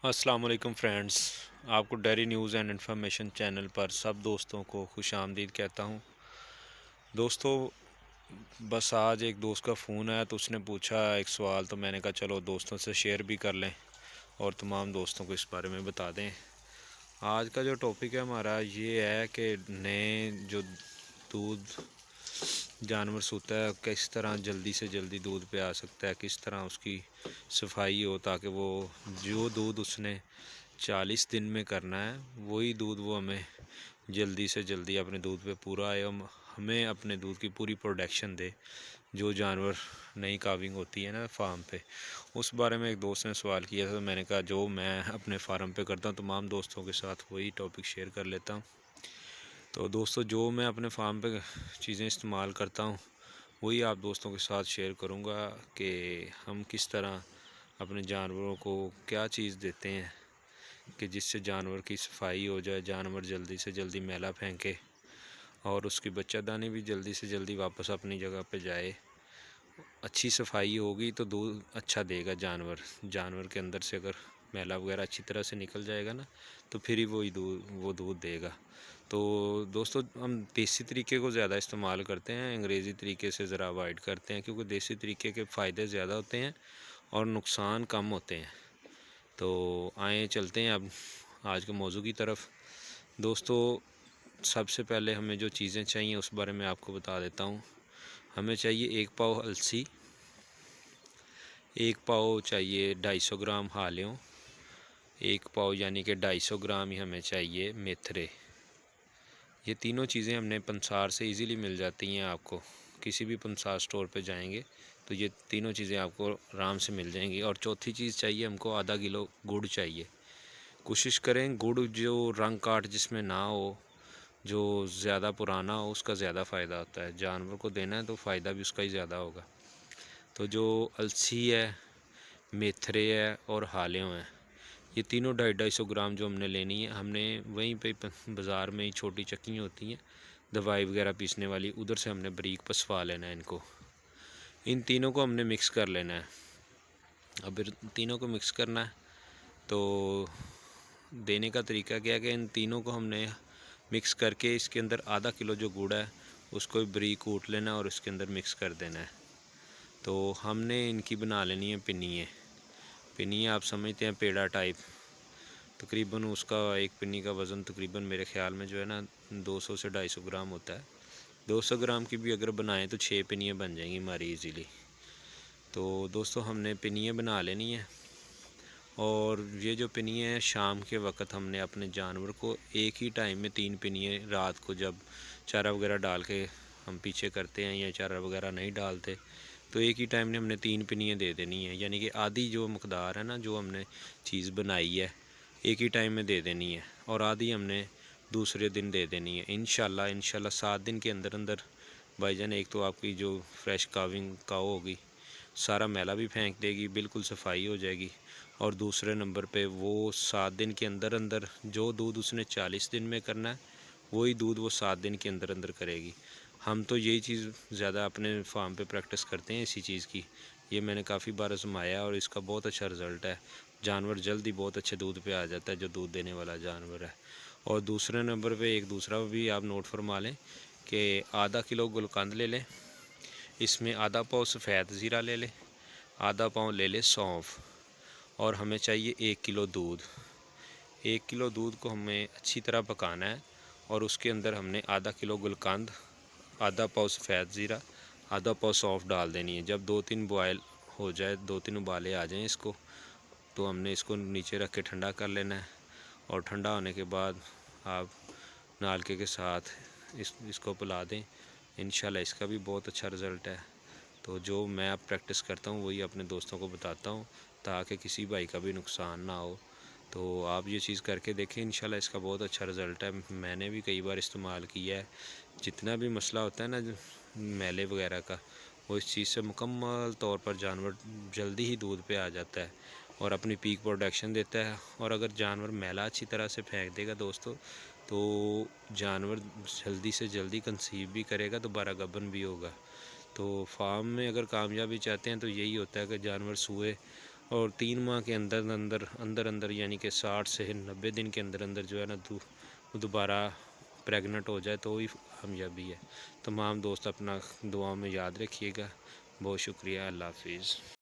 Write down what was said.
السلام علیکم فرینڈز، آپ کو dairy news and information channel پر سب دوستوں کو خوش آمدید کہتا ہوں۔ دوستو، بس آج ایک دوست کا فون آیا تو اس نے پوچھا ایک سوال، تو میں نے کہا چلو دوستوں سے شیئر بھی کر لیں اور تمام دوستوں کو اس بارے میں بتا دیں۔ آج کا جو ٹاپک ہے ہمارا یہ ہے کہ نئے جو دودھ جانور سوتا ہے کس طرح جلدی سے جلدی دودھ پہ آ سکتا ہے، کس طرح اس کی صفائی ہو تاکہ وہ جو دودھ اس نے 40 دن میں کرنا ہے وہی دودھ وہ ہمیں جلدی سے جلدی اپنے دودھ پہ پورا آئے، ہمیں اپنے دودھ کی پوری پروڈکشن دے۔ جو جانور نئی کاونگ ہوتی ہے نا فارم پہ، اس بارے میں ایک دوست نے سوال کیا تھا، تو میں نے کہا جو میں اپنے فارم پہ کرتا ہوں تمام دوستوں کے ساتھ وہی ٹاپک شیئر کر لیتا ہوں۔ تو دوستو، جو میں اپنے فارم پہ چیزیں استعمال کرتا ہوں وہی آپ دوستوں کے ساتھ شیئر کروں گا کہ ہم کس طرح اپنے جانوروں کو کیا چیز دیتے ہیں کہ جس سے جانور کی صفائی ہو جائے، جانور جلدی سے جلدی میلہ پھینکے اور اس کی بچہ دانی بھی جلدی سے جلدی واپس اپنی جگہ پہ جائے۔ اچھی صفائی ہوگی تو دودھ اچھا دے گا جانور کے اندر سے اگر میلہ وغیرہ اچھی طرح سے نکل جائے گا نا تو پھر ہی وہ دودھ دے گا۔ تو دوستو، ہم دیسی طریقے کو زیادہ استعمال کرتے ہیں، انگریزی طریقے سے ذرا اوائڈ کرتے ہیں، کیونکہ دیسی طریقے کے فائدے زیادہ ہوتے ہیں اور نقصان کم ہوتے ہیں۔ تو آئیں چلتے ہیں اب آج کے موضوع کی طرف۔ دوستو، سب سے پہلے ہمیں جو چیزیں چاہیے اس بارے میں آپ کو بتا دیتا ہوں۔ ہمیں چاہیے 1 پاؤ السی، 1 پاؤ چاہیے 250 گرام ہالیوں، 1 پاؤ یعنی کہ 250 گرام ہی ہمیں چاہیے میتھرے۔ یہ تینوں چیزیں ہم نے پنسار سے ایزیلی مل جاتی ہیں، آپ کو کسی بھی پنسار سٹور پہ جائیں گے تو یہ تینوں چیزیں آپ کو آرام سے مل جائیں گی۔ اور چوتھی چیز چاہیے ہم کو ½ کلو گڑ چاہیے۔ کوشش کریں گڑ جو رنگ کاٹ جس میں نہ ہو، جو زیادہ پرانا ہو، اس کا زیادہ فائدہ ہوتا ہے، جانور کو دینا ہے تو فائدہ بھی اس کا ہی زیادہ ہوگا۔ تو جو السی ہے، میتھرے ہے اور ہالیوں ہیں، یہ تینوں 250 گرام جو ہم نے لینی ہے، ہم نے وہیں پہ بازار میں ہی چھوٹی چکیاں ہوتی ہیں دوائی وغیرہ پیسنے والی، ادھر سے ہم نے بریک پسوا لینا ہے ان کو۔ ان تینوں کو ہم نے مکس کر لینا ہے۔ اب تینوں کو مکس کرنا ہے تو دینے کا طریقہ کیا ہے کہ ان تینوں کو ہم نے مکس کر کے اس کے اندر ½ کلو جو گڑ ہے اس کو بریک کوٹ لینا اور اس کے اندر مکس کر دینا ہے۔ تو ہم نے ان کی بنا لینی ہے پنییں آپ سمجھتے ہیں پیڑا ٹائپ، تقریباً اس کا ایک پنی کا وزن تقریباً میرے خیال میں جو ہے نا 200 سے 250 گرام ہوتا ہے۔ 200 گرام کی بھی اگر بنائیں تو 6 پنیاں بن جائیں گی ہماری ایزیلی۔ تو دوستو، ہم نے پنیاں بنا لینی ہیں اور یہ جو پنیاں ہیں شام کے وقت ہم نے اپنے جانور کو ایک ہی ٹائم میں 3 پنیاں، رات کو جب چارہ وغیرہ ڈال کے ہم پیچھے کرتے ہیں یا چارہ وغیرہ نہیں ڈالتے تو ایک ہی ٹائم میں ہم نے 3 پنیاں دے دینی ہیں، یعنی کہ آدھی جو مقدار ہے نا جو ہم نے چیز بنائی ہے ایک ہی ٹائم میں دے دینی ہے اور آدھی ہم نے دوسرے دن دے دینی ہے۔ انشاءاللہ 7 دن کے اندر بھائی جان، ایک تو آپ کی جو فریش کاونگ کاؤ ہوگی سارا میلہ بھی پھینک دے گی، بالکل صفائی ہو جائے گی، اور دوسرے نمبر پہ وہ 7 دن کے اندر جو دودھ اس نے 40 دن میں کرنا ہے وہی دودھ وہ 7 دن کے اندر کرے گی۔ ہم تو یہی چیز زیادہ اپنے فارم پہ پریکٹس کرتے ہیں اسی چیز کی، یہ میں نے کافی بار آزمایا اور اس کا بہت اچھا رزلٹ ہے۔ جانور جلدی بہت اچھے دودھ پہ آ جاتا ہے جو دودھ دینے والا جانور ہے۔ اور دوسرے نمبر پہ ایک دوسرا بھی آپ نوٹ فرما لیں کہ ½ کلو گلقند لے لیں، اس میں ½ پاؤ سفید زیرہ لے لیں، ½ پاؤ لے لیں سونف، اور ہمیں چاہیے 1 کلو دودھ۔ 1 کلو دودھ کو ہمیں اچھی طرح پکانا ہے اور اس کے اندر ہم نے ½ کلو گلقند، ½ پاؤ سفید زیرہ، ½ پاؤ سونف ڈال دینی ہے۔ جب 2-3 بوائل ہو جائے، 2-3 ابالے آ جائیں اس کو، تو ہم نے اس کو نیچے رکھ کے ٹھنڈا کر لینا ہے، اور ٹھنڈا ہونے کے بعد آپ نالکے کے ساتھ اس کو پلا دیں۔ انشاءاللہ اس کا بھی بہت اچھا رزلٹ ہے۔ تو جو میں اب پریکٹس کرتا ہوں وہی اپنے دوستوں کو بتاتا ہوں تاکہ کسی بھائی کا بھی نقصان نہ ہو۔ تو آپ یہ چیز کر کے دیکھیں، انشاءاللہ اس کا بہت اچھا رزلٹ ہے۔ میں نے بھی کئی بار استعمال کیا ہے۔ جتنا بھی مسئلہ ہوتا ہے نا میلے وغیرہ کا، وہ اس چیز سے مکمل طور پر جانور جلدی ہی دودھ پہ آ جاتا ہے اور اپنی پیک پروڈکشن دیتا ہے۔ اور اگر جانور میلہ اچھی طرح سے پھینک دے گا دوستو تو جانور جلدی سے جلدی کنسیو بھی کرے گا، دوبارہ گبن بھی ہوگا۔ تو فارم میں اگر کامیابی چاہتے ہیں تو یہی ہوتا ہے کہ جانور سوئے اور 3 ماہ کے اندر یعنی کہ 60 سے 90 دن کے اندر جو ہے نا دوبارہ پریگننٹ ہو جائے تو ہی کامیابی ہے۔ تمام دوست اپنا دعاؤں میں یاد رکھیے گا۔ بہت شکریہ، اللہ حافظ۔